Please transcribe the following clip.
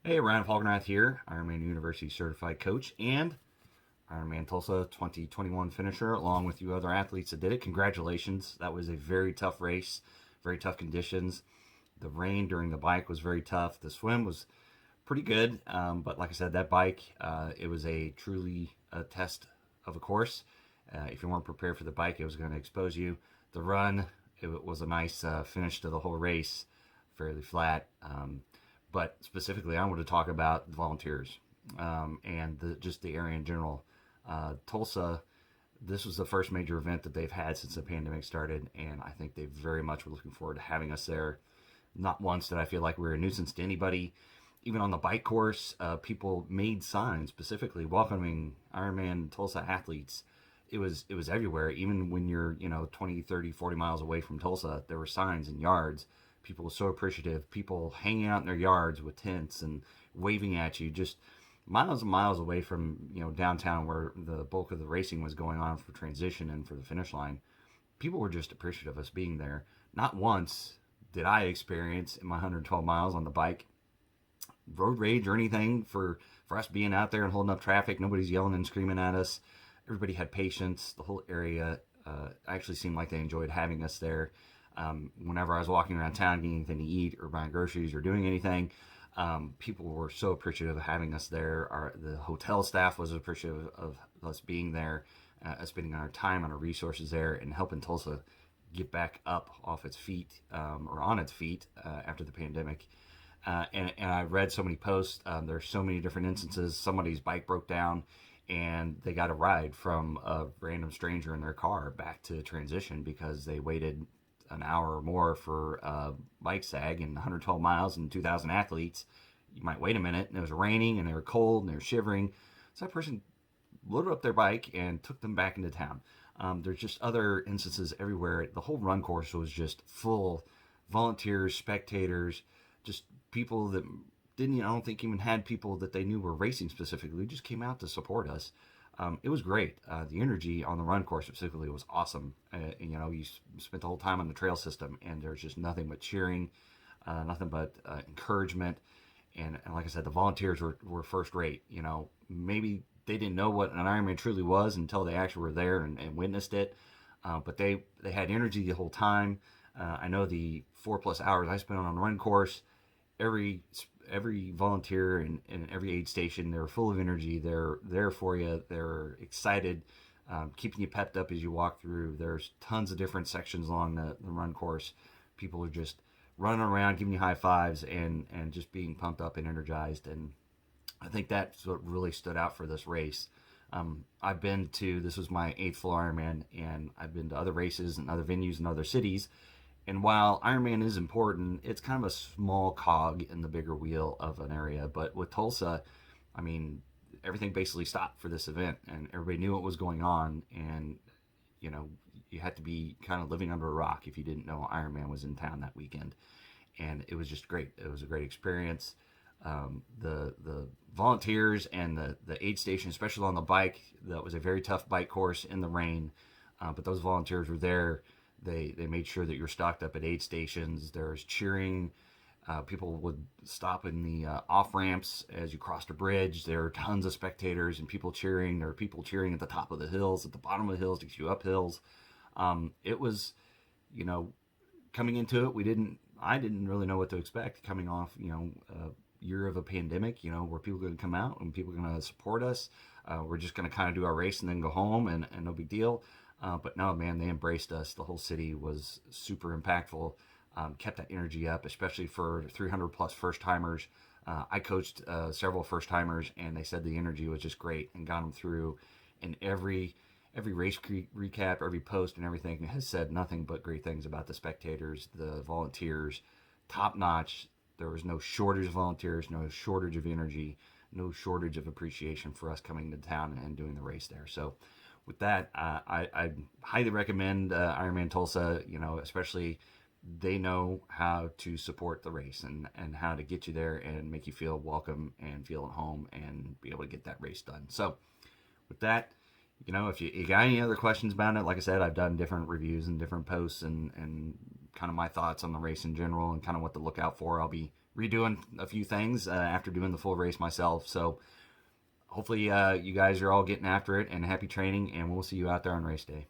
Hey, Ryan Falkenrath here, Ironman University certified coach and Ironman Tulsa 2021 finisher, along with you other athletes that did it. Congratulations. That was a very tough race, very tough conditions. The rain during the bike was very tough. The swim was pretty good, but like I said, that bike, it was a truly a test of a course. If you weren't prepared for the bike, it was going to expose you. The run, it was a nice finish to the whole race, fairly flat. But specifically, I want to talk about the volunteers and just the area in general. Tulsa, this was the first major event that they've had since the pandemic started, and I think they very much were looking forward to having us there. Not once did I feel like we were a nuisance to anybody. Even on the bike course, people made signs specifically welcoming Ironman Tulsa athletes. It was everywhere. Even when you're 20, 30, 40 miles away from Tulsa, there were signs in yards. People were so appreciative. People hanging out in their yards with tents and waving at you, just miles and miles away from downtown where the bulk of the racing was going on for transition and for the finish line. People were just appreciative of us being there. Not once did I experience in my 112 miles on the bike road rage or anything for us being out there and holding up traffic. Nobody's yelling and screaming at us. Everybody had patience. The whole area actually seemed like they enjoyed having us there. Whenever I was walking around town getting anything to eat or buying groceries or doing anything, people were so appreciative of having us there. The hotel staff was appreciative of us being there, spending our time and our resources there, and helping Tulsa get back up off its feet or on its feet after the pandemic. And I read so many posts. There's so many different instances. Somebody's bike broke down, and they got a ride from a random stranger in their car back to transition because they waited an hour or more for bike sag and 112 miles and 2,000 athletes. You might wait a minute, and it was raining, and they were cold, and they were shivering. So that person loaded up their bike and took them back into town. There's just other instances everywhere. The whole run course was just full volunteers, spectators, just people that didn't, I don't think even had people that they knew were racing specifically, just came out to support us. It was great. The energy on the run course specifically was awesome. You spent the whole time on the trail system, and there's just nothing but cheering, nothing but encouragement. And like I said, the volunteers were first rate. Maybe they didn't know what an Ironman truly was until they actually were there and witnessed it. But they had energy the whole time. I know the 4+ hours I spent on the run course, every every volunteer and every aid station, they're full of energy. They're there for you. They're excited, keeping you pepped up as you walk through. There's tons of different sections along the run course. People are just running around, giving you high fives, and just being pumped up and energized. And I think that's what really stood out for this race. I've been to, this was my 8th full Ironman, and I've been to other races and other venues in other cities. And while Ironman is important, it's kind of a small cog in the bigger wheel of an area. But with Tulsa, I mean, everything basically stopped for this event, and everybody knew what was going on. And you know, you had to be kind of living under a rock if you didn't know Ironman was in town that weekend. And it was just great. It was a great experience. The volunteers and the aid station, especially on the bike, that was a very tough bike course in the rain. But those volunteers were there. They made sure that you're stocked up at aid stations. There's cheering. People would stop in the off ramps as you crossed a bridge. There are tons of spectators and people cheering. There are people cheering at the top of the hills, at the bottom of the hills to get you up hills. It was, you know, coming into it, I didn't really know what to expect coming off, a year of a pandemic, where people are going to come out and people are going to support us. We're just going to kind of do our race and then go home and no big deal. But no, man, they embraced us. The whole city was super impactful, kept that energy up, especially for 300 plus first timers. I coached several first timers, and they said the energy was just great and got them through. And every race recap, every post, and everything has said nothing but great things about the spectators, the volunteers, top notch. There was no shortage of volunteers, no shortage of energy, no shortage of appreciation for us coming to town and doing the race there. So with that, I highly recommend Ironman Tulsa, especially they know how to support the race and how to get you there and make you feel welcome and feel at home and be able to get that race done. So with that, if you got any other questions about it, like I said, I've done different reviews and different posts and kind of my thoughts on the race in general and kind of what to look out for. I'll be redoing a few things after doing the full race myself. So hopefully you guys are all getting after it, and happy training, and we'll see you out there on race day.